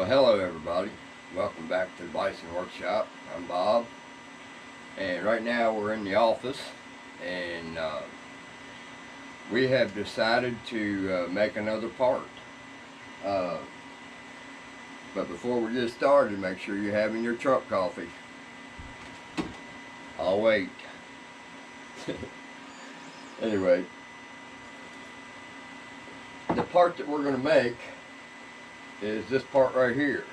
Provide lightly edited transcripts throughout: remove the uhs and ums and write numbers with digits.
Well, hello everybody. Welcome back to the Bison Workshop. I'm Bob, and right now we're in the office, and we have decided to make another part. Uh, but before we get started, make sure you're having your truck coffee. I'll wait. Anyway, the part that we're going to make is this part right here.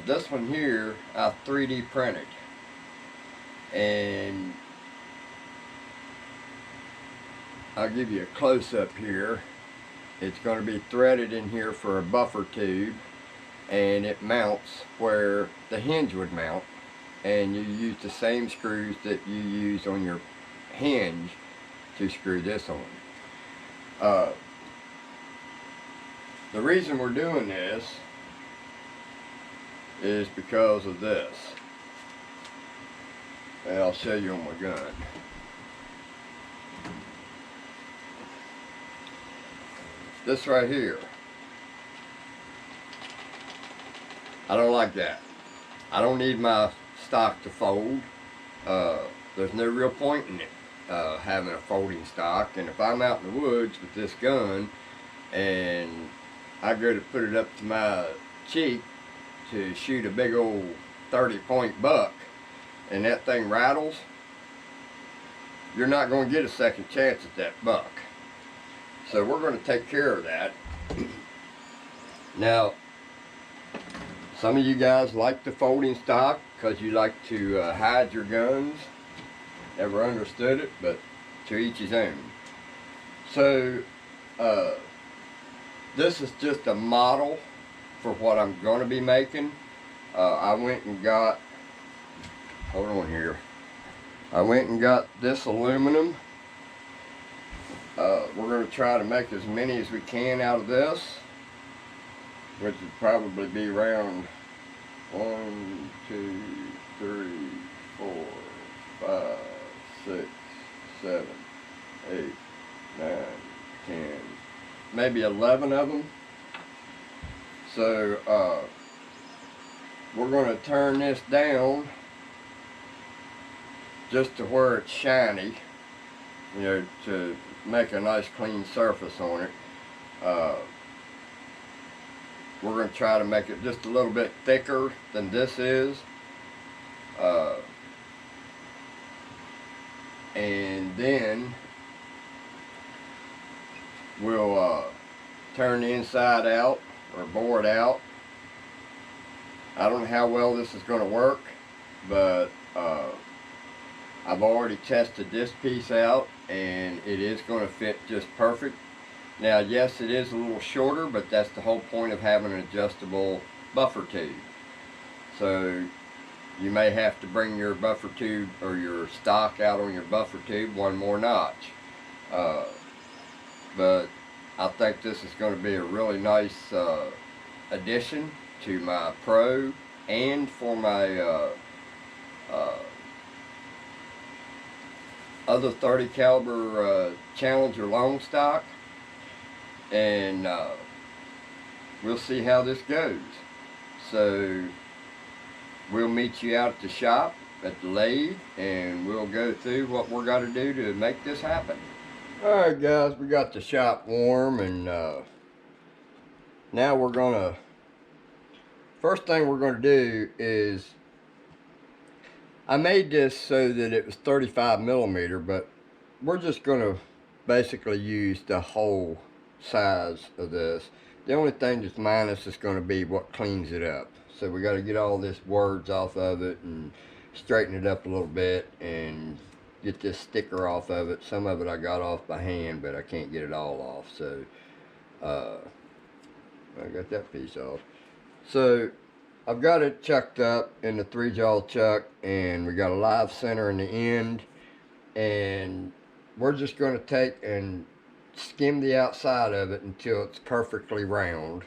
This one here I 3D printed, and I'll give you a close-up here. It's going to be threaded in here for a buffer tube, and it mounts where the hinge would mount, and you use the same screws that you use on your hinge to screw this on. The reason we're doing this is because of this. And I'll show you on my gun. This right here. I don't like that. I don't need my stock to fold. There's no real point in it having a folding stock. And if I'm out in the woods with this gun and I go to put it up to my cheek to shoot a big old 30-point buck and that thing rattles, you're not going to get a second chance at that buck. So we're going to take care of that. Now, some of you guys like the folding stock because you like to hide your guns. Never understood it, but to each his own. So, this is just a model for what I'm going to be making. I went and got, hold on here. I went and got this aluminum. We're going to try to make as many as we can out of this, which would probably be around 1, 2, 3, 4, 5, 6, 7, 8, 9, 10, maybe 11 of them. So we're going to turn this down just to where it's shiny, you know, to make a nice clean surface on it. We're going to try to make it just a little bit thicker than this is. And then we'll turn the inside out or bore it out. I don't know how well this is going to work, but I've already tested this piece out and it is going to fit just perfect. Now, yes, it is a little shorter, but that's the whole point of having an adjustable buffer tube. So you may have to bring your buffer tube or your stock out on your buffer tube one more notch. But I think this is going to be a really nice addition to my Pro and for my other 30 caliber Challenger long stock. And we'll see how this goes. So we'll meet you out at the shop at the lathe, and we'll go through what we're going to do to make this happen. Alright guys, we got the shop warm, and now we're going to, first thing we're going to do is, I made this so that it was 35 millimeter, but we're just going to basically use the whole size of this. The only thing that's minus is going to be what cleans it up. So we got to get all this words off of it and straighten it up a little bit and get this sticker off of it. Some of it I got off by hand, but I can't get it all off. So I got that piece off. So I've got it chucked up in the 3-jaw chuck, and we got a live center in the end, and we're just going to take and skim the outside of it until it's perfectly round,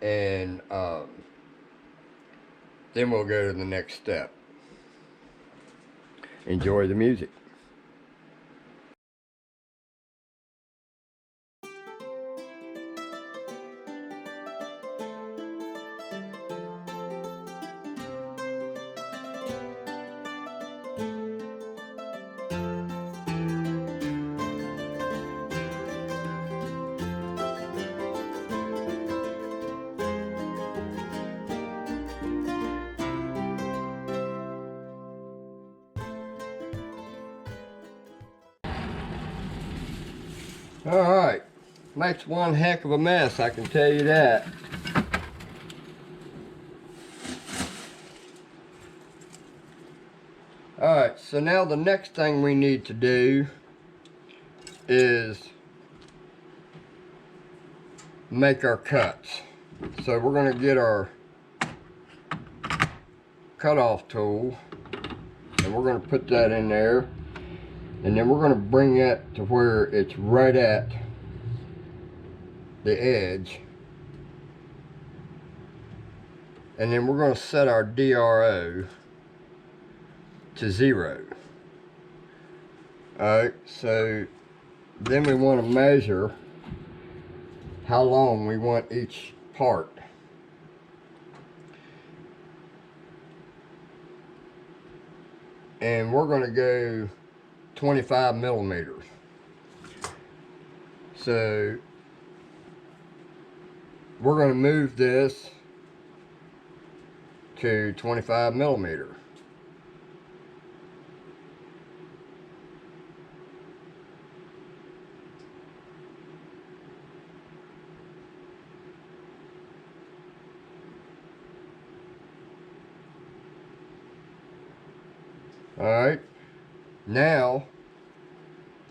and then we'll go to the next step. Enjoy the music. Alright, makes one heck of a mess, I can tell you that. Alright, so now the next thing we need to do is make our cuts. So we're going to get our cutoff tool and we're going to put that in there, and then we're going to bring that to where it's right at the edge, and then we're going to set our DRO to 0. Alright, so then we want to measure how long we want each part. And we're going to go 25 millimeters. So we're going to move this to 25 millimeters. Alright, now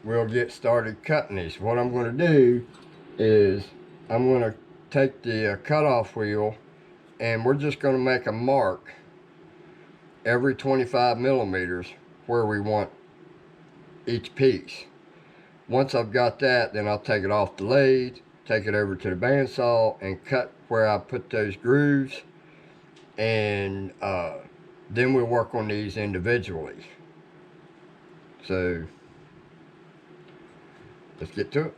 we'll get started cutting these. What I'm going to do is I'm going to take the cutoff wheel and we're just going to make a mark every 25 millimeters where we want each piece. Once I've got that, then I'll take it off the lathe, take it over to the bandsaw and cut where I put those grooves, and then we'll work on these individually. So let's get to it.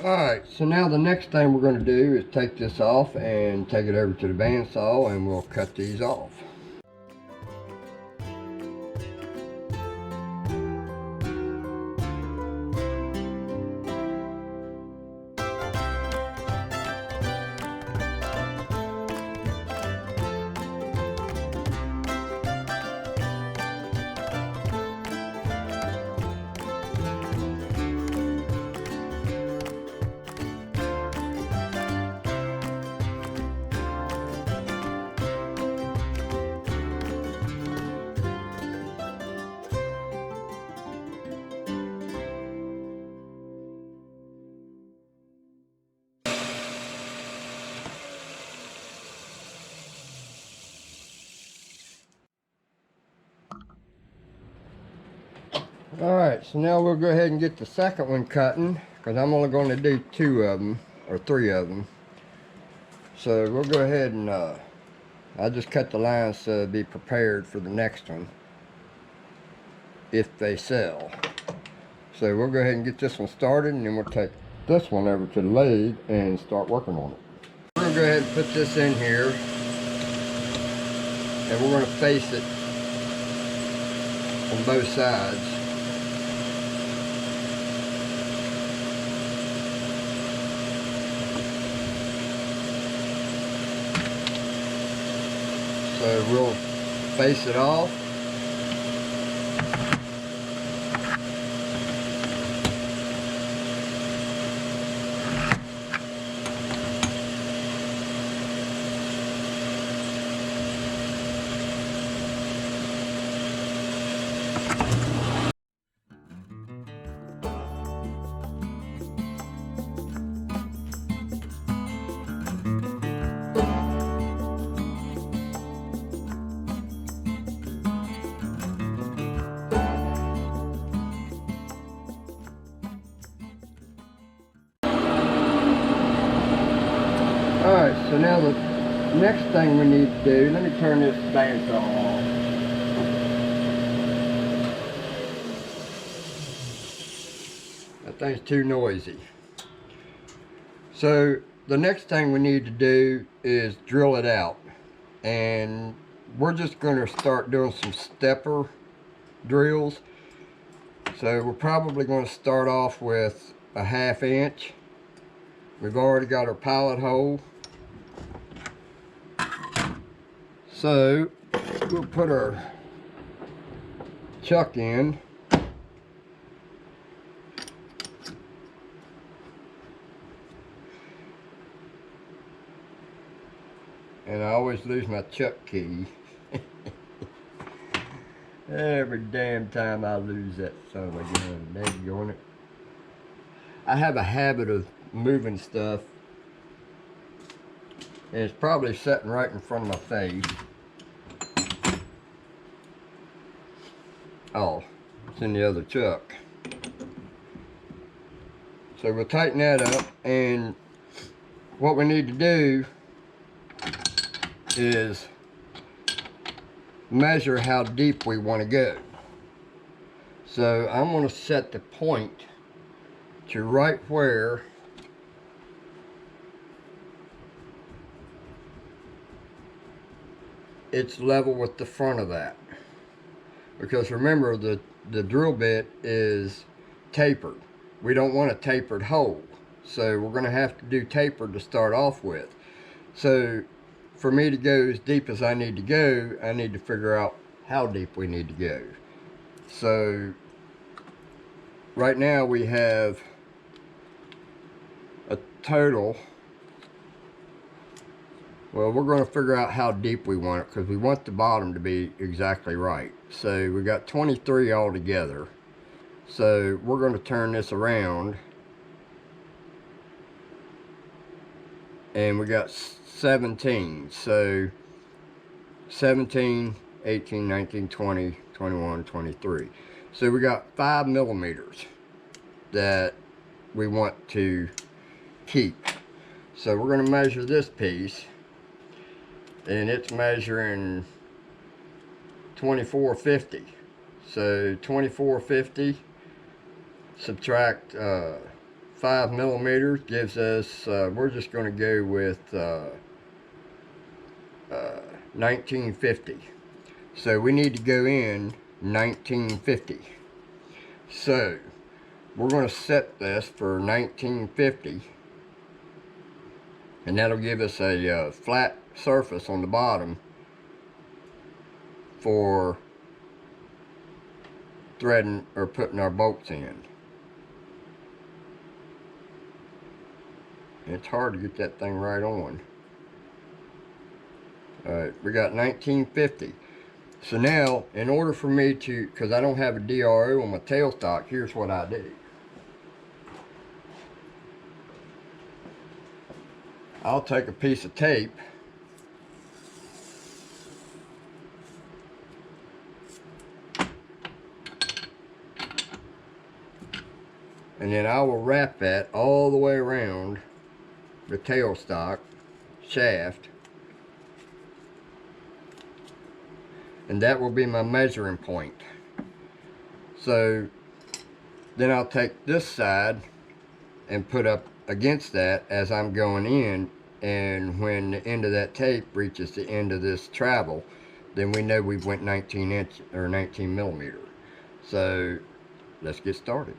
Alright, so now the next thing we're going to do is take this off and take it over to the bandsaw and we'll cut these off. Alright, so now we'll go ahead and get the second one cutting, because I'm only going to do 2 of them, or 3 of them. So we'll go ahead and I'll just cut the lines to be prepared for the next one, if they sell. So we'll go ahead and get this one started, and then we'll take this one over to the lathe and start working on it. We're going to go ahead and put this in here, and we're going to face it on both sides. So we'll face it off. So now the next thing we need to do, let me turn this bandsaw off. That thing's too noisy. So the next thing we need to do is drill it out. And we're just going to start doing some stepper drills. So we're probably going to start off with a 1/2 inch. We've already got our pilot hole. So we'll put our chuck in. And I always lose my chuck key. Every damn time I lose that son of a gun. Daggone it. I have a habit of moving stuff. And it's probably sitting right in front of my face. Oh, it's in the other chuck. So we'll tighten that up, and what we need to do is measure how deep we want to go. So I'm going to set the point to right where it's level with the front of that. Because remember, the drill bit is tapered. We don't want a tapered hole. So we're going to have to do tapered to start off with. So for me to go as deep as I need to go, I need to figure out how deep we need to go. So right now we have a total. Well, we're going to figure out how deep we want it, because we want the bottom to be exactly right. So we got 23 altogether. So we're going to turn this around. And we got 17. So 17, 18, 19, 20, 21, 23. So we got 5 millimeters that we want to keep. So we're going to measure this piece. And it's measuring 2450. So 2450 subtract 5 millimeters gives us, we're just going to go with 1950. So we need to go in 1950. So we're going to set this for 1950, and that'll give us a flat surface on the bottom for threading or putting our bolts in. It's hard to get that thing right on. Alright, we got 1950. So now, in order for me to, because I don't have a DRO on my tailstock, here's what I do. I'll take a piece of tape and then I will wrap that all the way around the tailstock shaft, and that will be my measuring point. So then I'll take this side and put up against that as I'm going in, and when the end of that tape reaches the end of this travel, then we know we've went 19 inch or 19 millimeter. So let's get started.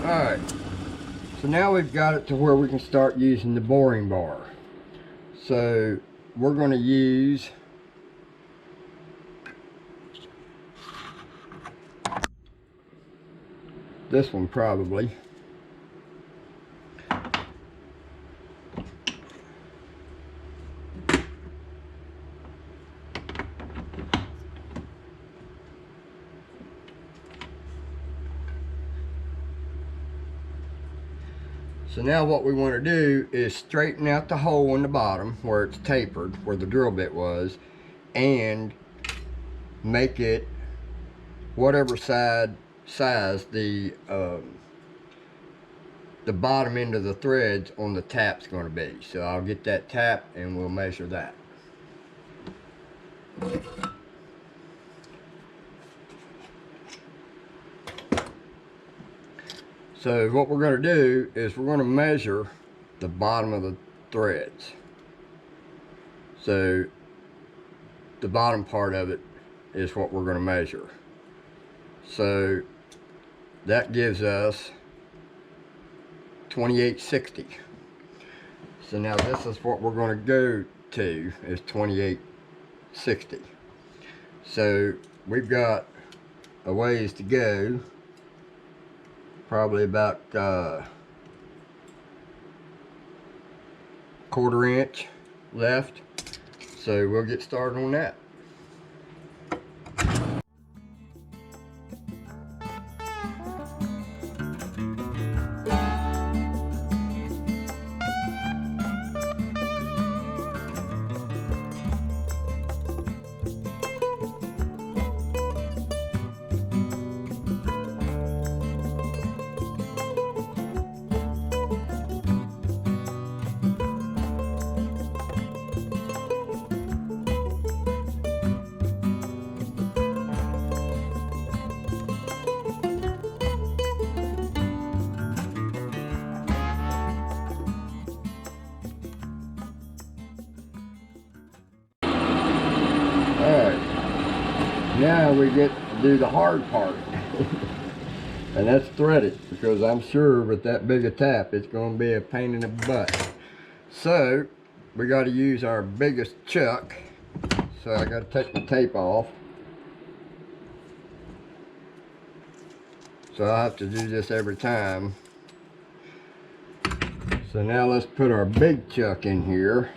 Alright, so now we've got it to where we can start using the boring bar. So we're going to use this one probably. So now what we want to do is straighten out the hole in the bottom where it's tapered, where the drill bit was, and make it whatever size the bottom end of the threads on the tap's going to be. So I'll get that tap and we'll measure that. So what we're going to do is we're going to measure the bottom of the threads. So the bottom part of it is what we're going to measure. So that gives us 2860. So now this is what we're going to go to, is 2860. So we've got a ways to go. Probably about quarter inch left, so we'll get started on that. Now we get to do the hard part, and that's thread it, because I'm sure with that big a tap it's going to be a pain in the butt. So we got to use our biggest chuck. So I got to take the tape off. So I have to do this every time. So now let's put our big chuck in here.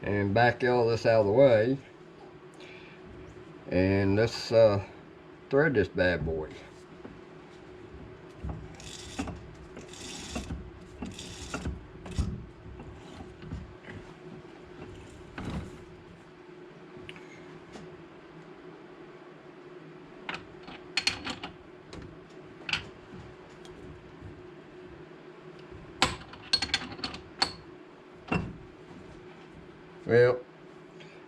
And back all this out of the way, and let's thread this bad boy. Well,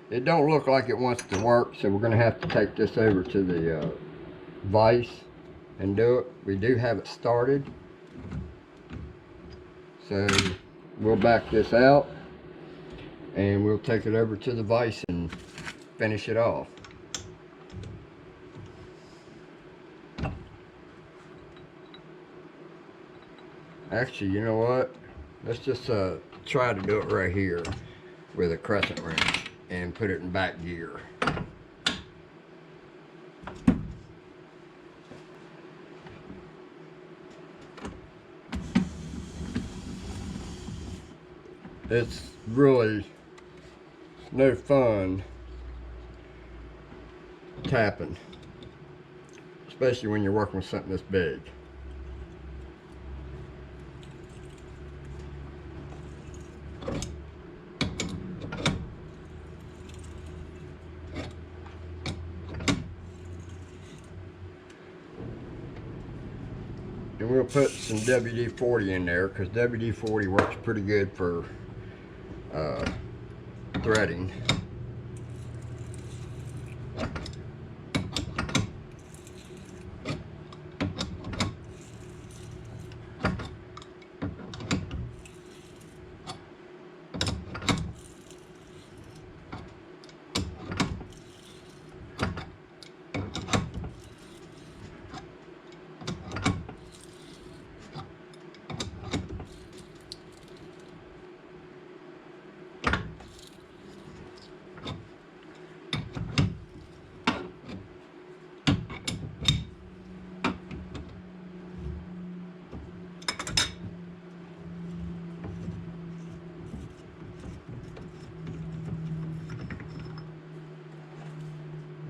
it don't look like it wants to work, so we're going to have to take this over to the vise and do it. We do have it started, so we'll back this out and we'll take it over to the vise and finish it off. Actually, you know what? Let's just try to do it right here with a crescent wrench and put it in back gear. It's really no fun tapping, especially when you're working with something this big. And we'll put some WD-40 in there because WD-40 works pretty good for threading.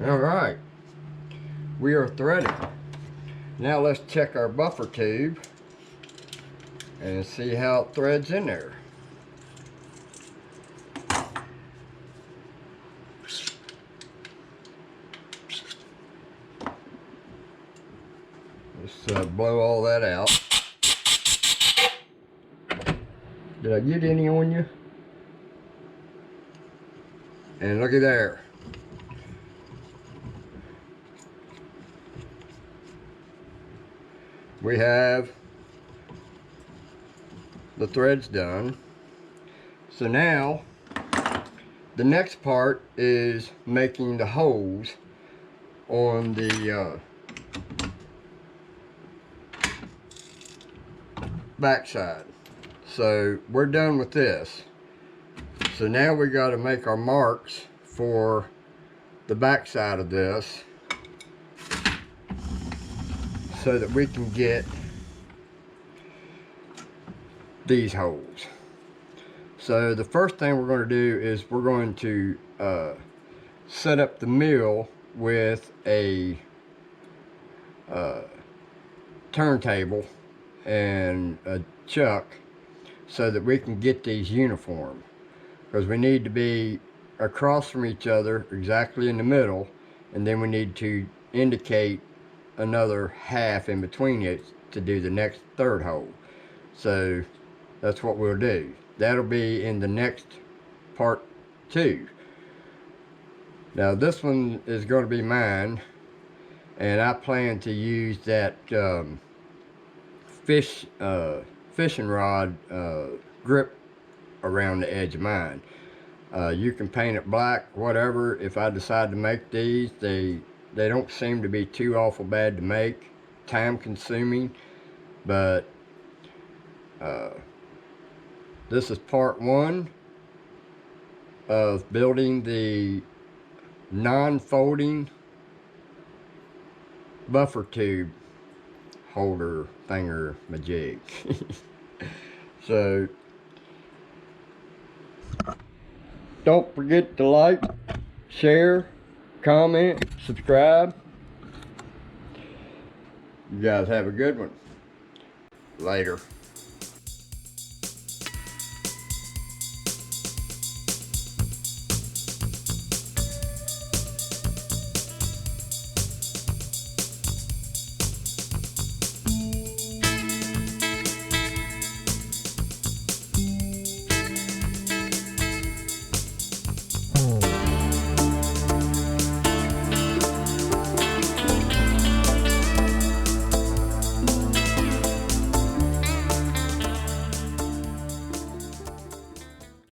All right, we are threading. Now let's check our buffer tube and see how it threads in there. Let's blow all that out. Did I get any on you? And look at there. We have the threads done. So now the next part is making the holes on the back side. So we're done with this. So now we got to make our marks for the back side of this, so that we can get these holes. So the first thing we're going to do is we're going to set up the mill with a turntable and a chuck so that we can get these uniform, because we need to be across from each other exactly in the middle, and then we need to indicate another half in between it to do the next third hole. So that's what we'll do. That'll be in the next part 2. Now this one is going to be mine, and I plan to use that fishing rod grip around the edge of mine. You can paint it black, whatever. If I decide to make these, they don't seem to be too awful bad to make, time consuming, but this is part 1 of building the non-folding buffer tube holder thinger majig. So don't forget to like, share, comment, subscribe. You guys have a good one. Later.